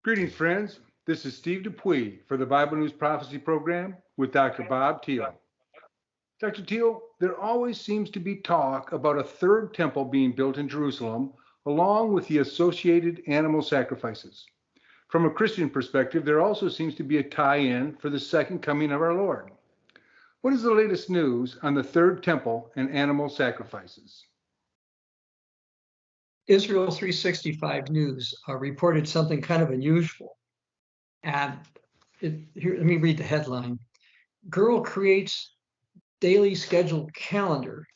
Greetings, friends. This is Steve Dupuie for the Bible News Prophecy Program with Dr. Bob Thiel. Dr. Thiel, there always seems to be talk about a third temple being built in Jerusalem, along with the associated animal sacrifices. From a Christian perspective, there also seems to be a tie-in for the second coming of our Lord. What is the latest news on the third temple and animal sacrifices? Israel 365 News reported something kind of unusual. And here, let me read the headline. Girl creates daily scheduled calendar.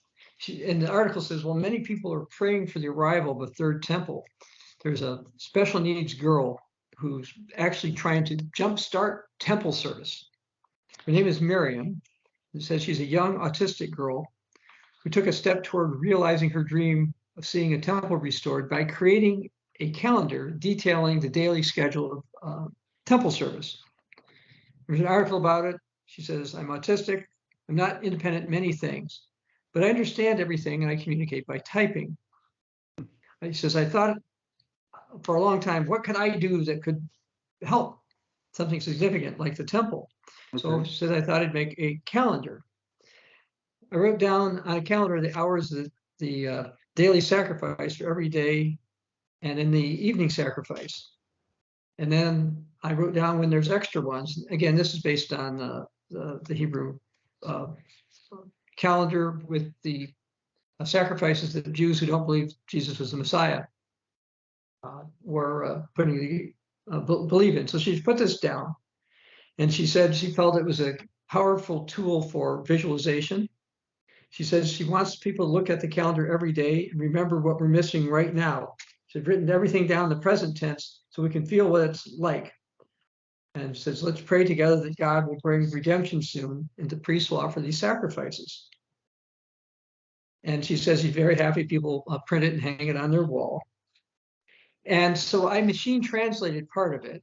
And the article says, well, many people are praying for the arrival of a third temple. There's a special needs girl who's actually trying to jumpstart temple service. Her name is Miriam. It says she's a young autistic girl who took a step toward realizing her dream of seeing a temple restored by creating a calendar detailing the daily schedule of temple service. There's an article about it. She says, I'm autistic. I'm not independent in many things, but I understand everything and I communicate by typing. She says, I thought for a long time, what could I do that could help something significant like the temple? Okay. So she says, I thought I'd make a calendar. I wrote down on a calendar the hours that the daily sacrifice for every day and in the evening sacrifice. And then I wrote down when there's extra ones. Again, this is based on the Hebrew calendar with the sacrifices that Jews who don't believe Jesus was the Messiah were believe in. So she put this down, and she said she felt it was a powerful tool for visualization. She says she wants people to look at the calendar every day and remember what we're missing right now. She's written everything down in the present tense so we can feel what it's like. And says, let's pray together that God will bring redemption soon and the priests will offer these sacrifices. And she says she's very happy people print it and hang it on their wall. And so I machine translated part of it.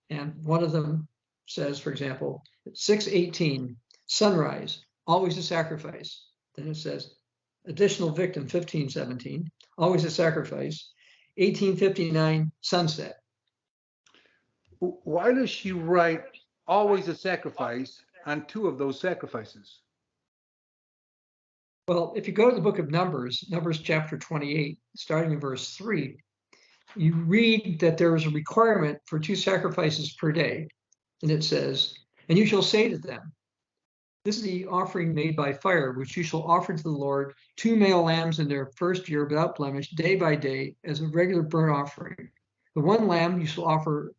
And one of them says, for example, 6:18, sunrise, always a sacrifice. Then it says, additional victim, 15:17, always a sacrifice. 18:59, sunset. Why does she write always a sacrifice on two of those sacrifices? Well, if you go to the book of Numbers chapter 28, starting in verse 3, you read that there is a requirement for 2 sacrifices per day. And it says, and you shall say to them, this is the offering made by fire, which you shall offer to the Lord, 2 male lambs in their first year without blemish, day by day, as a regular burnt offering. The one lamb you shall offer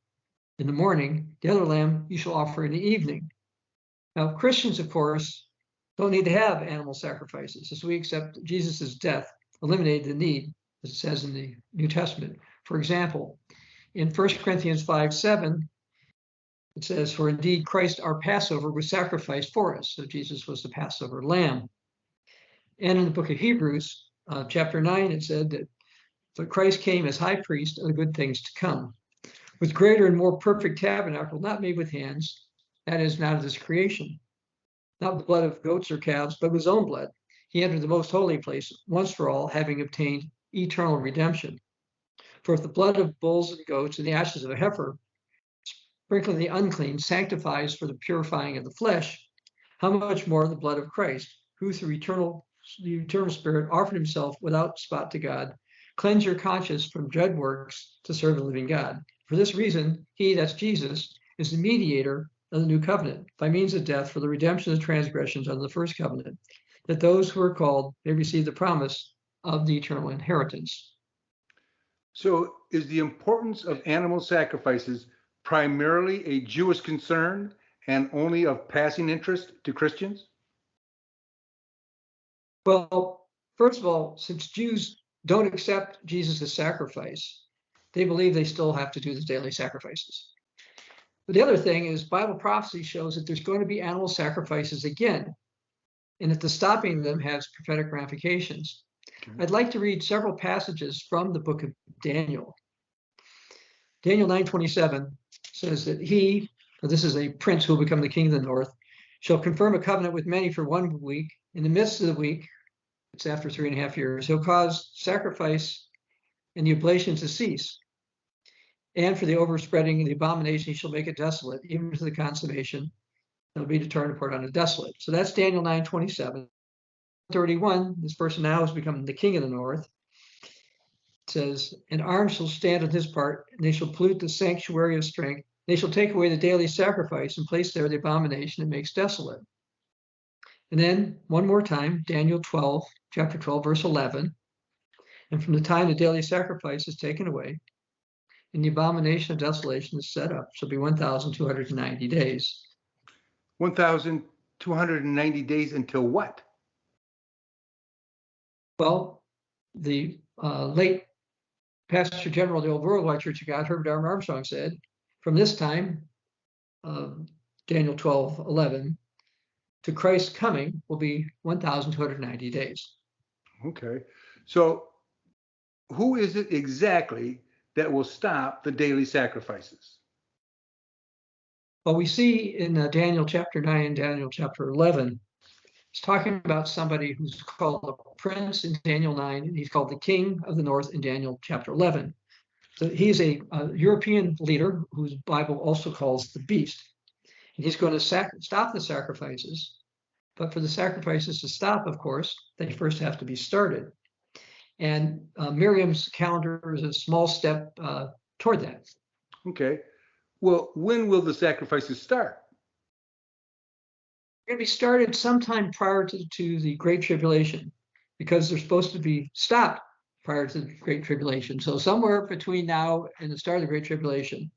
in the morning, the other lamb you shall offer in the evening. Now, Christians, of course, don't need to have animal sacrifices, as we accept Jesus' death eliminated the need, as it says in the New Testament. For example, in 1 Corinthians 5:7, it says, for indeed Christ our Passover was sacrificed for us. So Jesus was the Passover lamb. And in the book of Hebrews, chapter 9, it said that but Christ came as high priest of the good things to come, with greater and more perfect tabernacle, not made with hands, that is, not of this creation, not the blood of goats or calves, but with his own blood. He entered the most holy place once for all, having obtained eternal redemption. For if the blood of bulls and goats and the ashes of a heifer, sprinkling the unclean, sanctifies for the purifying of the flesh, how much more the blood of Christ, who through the eternal Spirit offered himself without spot to God, cleanse your conscience from dead works to serve the living God. For this reason, he, that's Jesus, is the mediator of the new covenant by means of death for the redemption of transgressions under the first covenant, that those who are called may receive the promise of the eternal inheritance. So is the importance of animal sacrifices primarily a Jewish concern and only of passing interest to Christians? Well, first of all, since Jews don't accept Jesus' sacrifice, they believe they still have to do the daily sacrifices. But the other thing is Bible prophecy shows that there's going to be animal sacrifices again, and that the stopping them has prophetic ramifications. Okay. I'd like to read several passages from the book of Daniel. Daniel 9:27 says that he, this is a prince who will become the king of the north, shall confirm a covenant with many for 1 week. In the midst of the week, it's after 3.5 years, he'll cause sacrifice and the oblations to cease. and for the overspreading of the abomination, he shall make it desolate, even to the consummation. It'll be determined to pour it on the desolate. So that's Daniel 9:27. 31, this person now has become the king of the north. It says, and arms shall stand on his part, and they shall pollute the sanctuary of strength. They shall take away the daily sacrifice and place there the abomination that makes desolate. And then one more time, Daniel 12, chapter 12, verse 11. And from the time the daily sacrifice is taken away, and the abomination of desolation is set up, shall be 1,290 days. 1,290 days until what? Well, the late Pastor General of the Old Worldwide Church of God, Herbert R. Armstrong, said, from this time, Daniel 12:11, to Christ's coming will be 1,290 days. Okay. So who is it exactly that will stop the daily sacrifices? Well, we see in Daniel chapter 9 and Daniel chapter 11, it's talking about somebody who's called a prince in Daniel 9, and he's called the king of the north in Daniel chapter 11. So he's a European leader whose Bible also calls the beast. And he's going to stop the sacrifices. But for the sacrifices to stop, of course, they first have to be started. And Miriam's calendar is a small step toward that. Okay. Well, when will the sacrifices start? They're going to be started sometime prior to the Great Tribulation, because they're supposed to be stopped prior to the Great Tribulation. So somewhere between now and the start of the Great Tribulation.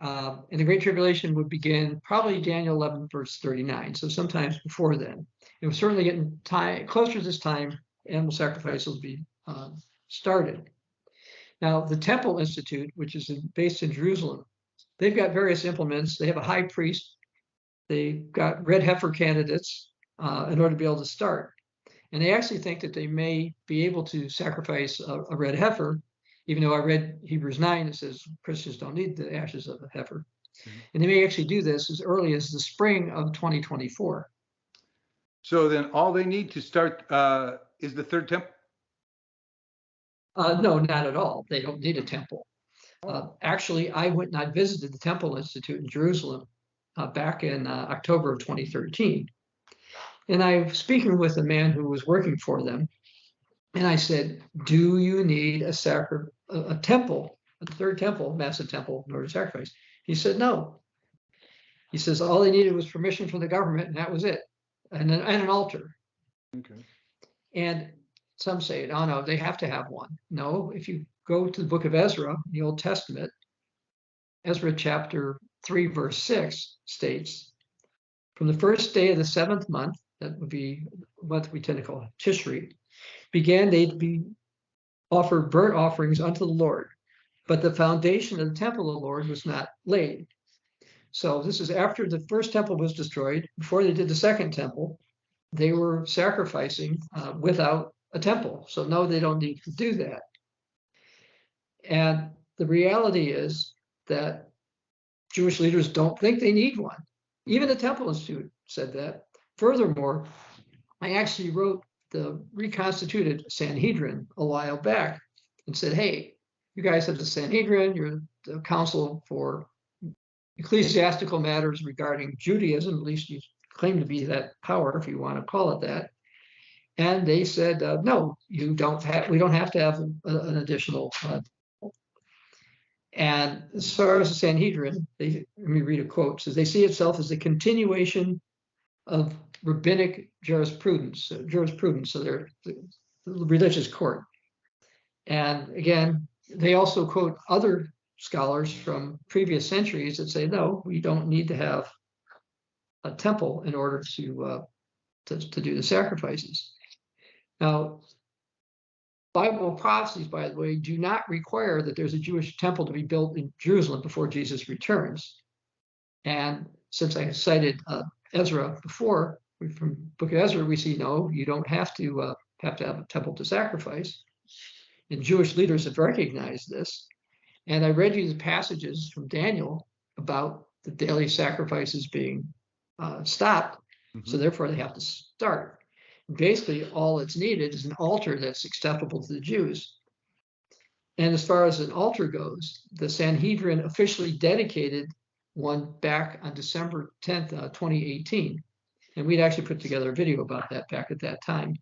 And the Great Tribulation would begin probably Daniel 11, verse 39. So sometimes before then. It was certainly getting closer to this time, animal sacrifices will be started. Now, the Temple Institute, which is based in Jerusalem, they've got various implements. They have a high priest. They've got red heifer candidates in order to be able to start. And they actually think that they may be able to sacrifice a red heifer, even though I read Hebrews 9, it says Christians don't need the ashes of a heifer. Mm-hmm. And they may actually do this as early as the spring of 2024. So then all they need to start is the third temple? No, not at all. They don't need a temple. Actually, I went and I visited the Temple Institute in Jerusalem back in October of 2013. And I was speaking with a man who was working for them. And I said, do you need a temple, a third temple, massive temple in order to sacrifice? He said, no. He says, all they needed was permission from the government, and that was it, and an altar. Okay. And some say, oh, no, they have to have one. No, if you go to the book of Ezra, the Old Testament, Ezra chapter 3, verse 6 states, from the first day of the 7th month, that would be what we tend to call Tishri, began they to be offered burnt offerings unto the Lord, but the foundation of the temple of the Lord was not laid. So this is after the first temple was destroyed. Before they did the second temple, they were sacrificing without a temple. So no, they don't need to do that. And the reality is that Jewish leaders don't think they need one. Even the Temple Institute said that. Furthermore, I actually wrote the reconstituted Sanhedrin a while back and said, hey, you guys have the Sanhedrin, you're the council for ecclesiastical matters regarding Judaism, at least you claim to be that power, if you want to call it that. And they said, no, we don't have to have an additional. And as far as the Sanhedrin, let me read a quote, says they see itself as a continuation of rabbinic jurisprudence, so they're the religious court. And again, they also quote other scholars from previous centuries that say, no, we don't need to have a temple in order to do the sacrifices. Now, Bible prophecies, by the way, do not require that there's a Jewish temple to be built in Jerusalem before Jesus returns. And since I cited Ezra before, from the book of Ezra, we see, no, you don't have to have a temple to sacrifice. And Jewish leaders have recognized this. And I read you the passages from Daniel about the daily sacrifices being stopped. Mm-hmm. So therefore, they have to start. Basically, all that's needed is an altar that's acceptable to the Jews. And as far as an altar goes, the Sanhedrin officially dedicated one back on December 10th, 2018. And we'd actually put together a video about that back at that time.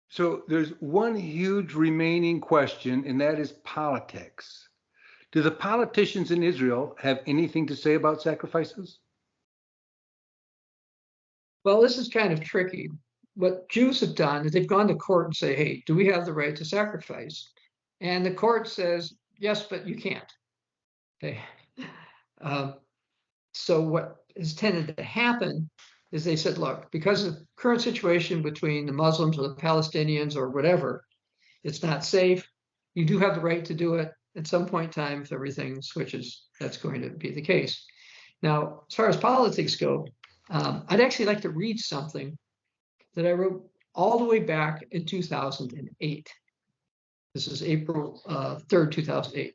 So there's one huge remaining question, and that is politics. Do the politicians in Israel have anything to say about sacrifices? Well, this is kind of tricky. What Jews have done is they've gone to court and say, hey, do we have the right to sacrifice? And the court says, yes, but you can't. Okay. So what has tended to happen is they said, look, because of the current situation between the Muslims or the Palestinians or whatever, it's not safe. You do have the right to do it. At some point in time, if everything switches, that's going to be the case. Now, as far as politics go, I'd actually like to read something that I wrote all the way back in 2008. This is April 3rd, 2008.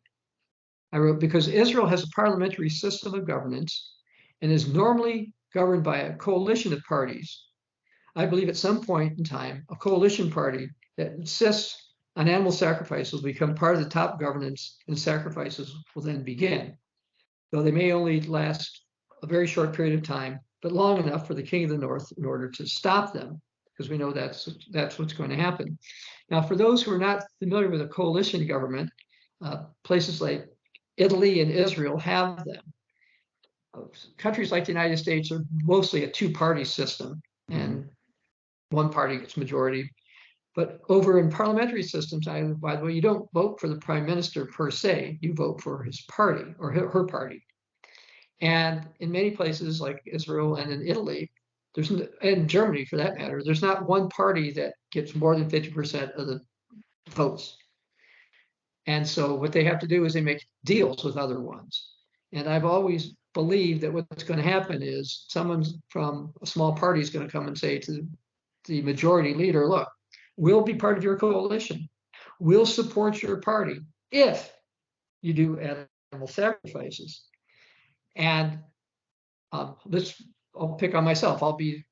I wrote, because Israel has a parliamentary system of governance and is normally governed by a coalition of parties, I believe at some point in time, a coalition party that insists on animal sacrifice will become part of the top governance, and sacrifices will then begin. Though they may only last a very short period of time, but long enough for the king of the north in order to stop them, because we know that's what's going to happen. Now, for those who are not familiar with a coalition government, places like Italy and Israel have them. Countries like the United States are mostly a two-party system, and one party gets majority. But over in parliamentary systems, by the way, you don't vote for the prime minister per se, you vote for his party or her party. And in many places like Israel and in Italy, and Germany for that matter, there's not one party that gets more than 50% of the votes. And so what they have to do is they make deals with other ones. And I've always believed that what's going to happen is someone from a small party is going to come and say to the majority leader, look, we'll be part of your coalition. We'll support your party if you do animal sacrifices. And I'll pick on myself. I'll be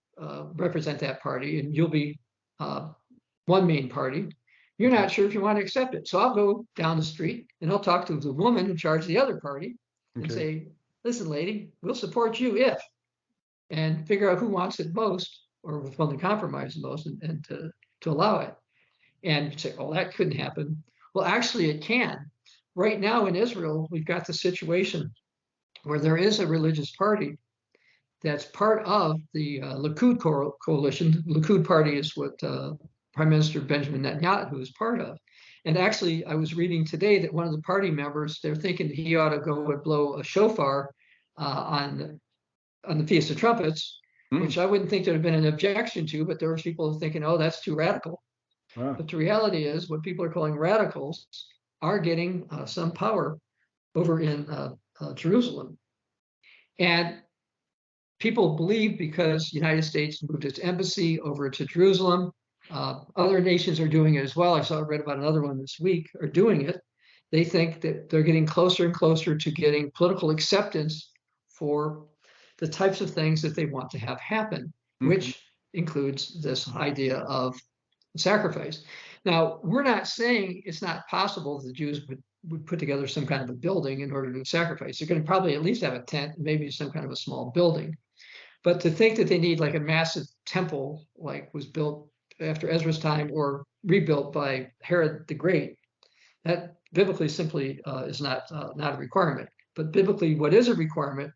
represent that party, and you'll be one main party. You're not sure if you want to accept it. So I'll go down the street and I'll talk to the woman in charge of the other party and say, listen, lady, we'll support you if, and figure out who wants it most or was willing to compromise the most and to allow it. And you say, oh, that couldn't happen. Well, actually it can. Right now in Israel, we've got the situation where there is a religious party that's part of the Likud coalition. Likud party is what Prime Minister Benjamin Netanyahu is part of. And actually, I was reading today that one of the party members, they're thinking that he ought to go and blow a shofar on the Feast of Trumpets, which I wouldn't think there'd have been an objection to, but there were people thinking, oh, that's too radical. Wow. But the reality is what people are calling radicals are getting some power over in Jerusalem. And people believe because the United States moved its embassy over to Jerusalem, other nations are doing it as well. I read about another one this week, are doing it. They think that they're getting closer and closer to getting political acceptance for the types of things that they want to have happen, which includes this idea of sacrifice. Now, we're not saying it's not possible that the Jews would put together some kind of a building in order to do sacrifice. They're going to probably at least have a tent, maybe some kind of a small building. But to think that they need like a massive temple, like was built after Ezra's time or rebuilt by Herod the Great, that biblically simply is not a requirement. But biblically, what is a requirement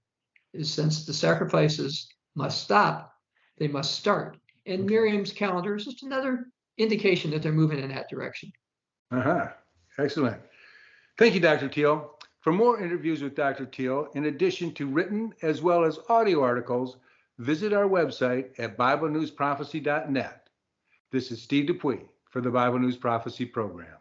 is since the sacrifices must stop, they must start. And Miriam's calendar is just another indication that they're moving in that direction. Excellent. Thank you, Dr. Thiel. For more interviews with Dr. Thiel, in addition to written as well as audio articles, visit our website at BibleNewsProphecy.net. This is Steve Dupuie for the Bible News Prophecy Program.